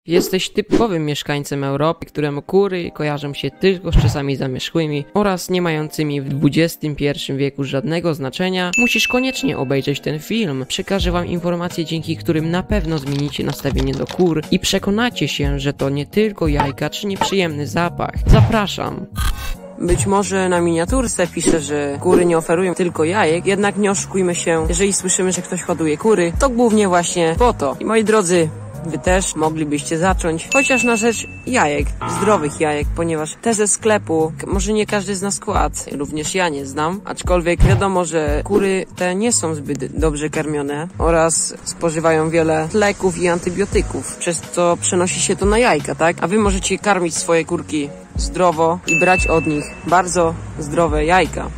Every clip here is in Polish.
Jesteś typowym mieszkańcem Europy, któremu kury kojarzą się tylko z czasami zamierzchłymi oraz nie mającymi w XXI wieku żadnego znaczenia, musisz koniecznie obejrzeć ten film. Przekażę wam informacje, dzięki którym na pewno zmienicie nastawienie do kur i przekonacie się, że to nie tylko jajka czy nieprzyjemny zapach. Zapraszam. Być może na miniaturce pisze, że kury nie oferują tylko jajek, jednak nie oszukujmy się, jeżeli słyszymy, że ktoś hoduje kury, to głównie właśnie po to. I moi drodzy, wy też moglibyście zacząć, chociaż na rzecz jajek, zdrowych jajek, ponieważ te ze sklepu, może nie każdy zna skład, również ja nie znam, aczkolwiek wiadomo, że kury te nie są zbyt dobrze karmione oraz spożywają wiele leków i antybiotyków, przez co przenosi się to na jajka, tak? A wy możecie karmić swoje kurki zdrowo i brać od nich bardzo zdrowe jajka.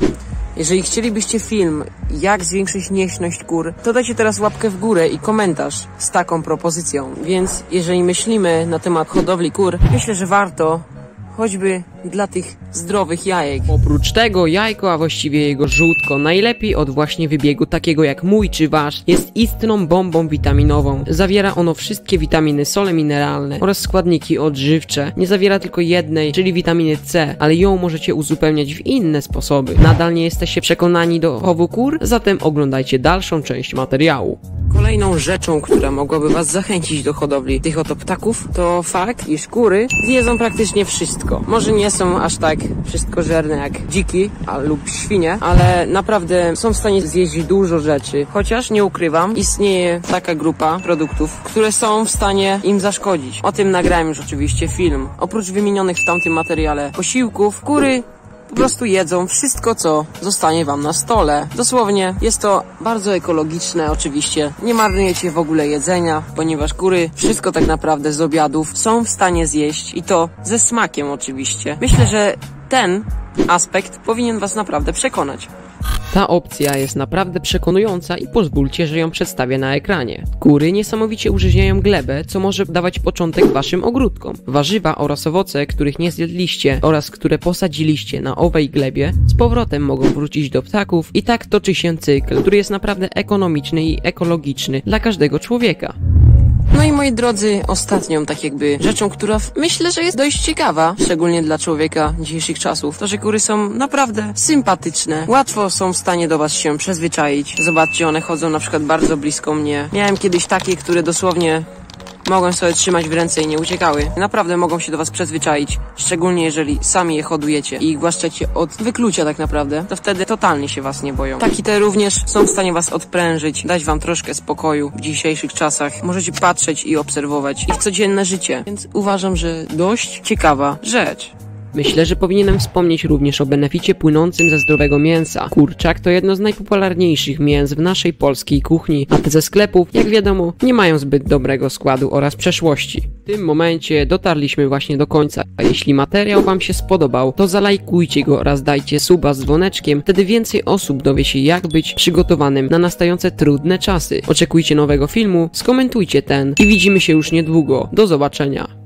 Jeżeli chcielibyście film, jak zwiększyć niechność kur, to dajcie teraz łapkę w górę i komentarz z taką propozycją. Więc jeżeli myślimy na temat hodowli kur, myślę, że warto, choćby dla tych zdrowych jajek. Oprócz tego jajko, a właściwie jego żółtko, najlepiej od właśnie wybiegu takiego jak mój czy wasz, jest istną bombą witaminową. Zawiera ono wszystkie witaminy, sole mineralne oraz składniki odżywcze. Nie zawiera tylko jednej, czyli witaminy C, ale ją możecie uzupełniać w inne sposoby. Nadal nie jesteście przekonani do chowu kur? Zatem oglądajcie dalszą część materiału. Kolejną rzeczą, która mogłaby was zachęcić do hodowli tych oto ptaków, to fakt, iż kury zjedzą praktycznie wszystko. Może nie są aż tak wszystkożerne jak dziki lub świnie, ale naprawdę są w stanie zjeść dużo rzeczy. Chociaż nie ukrywam, istnieje taka grupa produktów, które są w stanie im zaszkodzić. O tym nagrałem już oczywiście film. Oprócz wymienionych w tamtym materiale posiłków, kury po prostu jedzą wszystko, co zostanie wam na stole. Dosłownie jest to bardzo ekologiczne oczywiście. Nie marnujecie w ogóle jedzenia, ponieważ kury wszystko tak naprawdę z obiadów są w stanie zjeść i to ze smakiem oczywiście. Myślę, że ten aspekt powinien was naprawdę przekonać. Ta opcja jest naprawdę przekonująca i pozwólcie, że ją przedstawię na ekranie. Kury niesamowicie użyźniają glebę, co może dawać początek waszym ogródkom. Warzywa oraz owoce, których nie zjedliście oraz które posadziliście na owej glebie, z powrotem mogą wrócić do ptaków i tak toczy się cykl, który jest naprawdę ekonomiczny i ekologiczny dla każdego człowieka. No i moi drodzy, ostatnią tak jakby rzeczą, która myślę, że jest dość ciekawa, szczególnie dla człowieka dzisiejszych czasów, to, że kury są naprawdę sympatyczne. Łatwo są w stanie do was się przyzwyczaić. Zobaczcie, one chodzą na przykład bardzo blisko mnie. Miałem kiedyś takie, które dosłownie mogłem sobie trzymać w ręce i nie uciekały. Naprawdę mogą się do was przyzwyczaić, szczególnie jeżeli sami je hodujecie i ich głaszczecie od wyklucia tak naprawdę, to wtedy totalnie się was nie boją. Taki te również są w stanie was odprężyć, dać wam troszkę spokoju w dzisiejszych czasach. Możecie patrzeć i obserwować ich codzienne życie, więc uważam, że dość ciekawa rzecz. Myślę, że powinienem wspomnieć również o beneficie płynącym ze zdrowego mięsa. Kurczak to jedno z najpopularniejszych mięs w naszej polskiej kuchni, a te ze sklepów, jak wiadomo, nie mają zbyt dobrego składu oraz przeszłości. W tym momencie dotarliśmy właśnie do końca, a jeśli materiał wam się spodobał, to zalajkujcie go oraz dajcie suba z dzwoneczkiem, wtedy więcej osób dowie się, jak być przygotowanym na nastające trudne czasy. Oczekujcie nowego filmu, skomentujcie ten i widzimy się już niedługo. Do zobaczenia.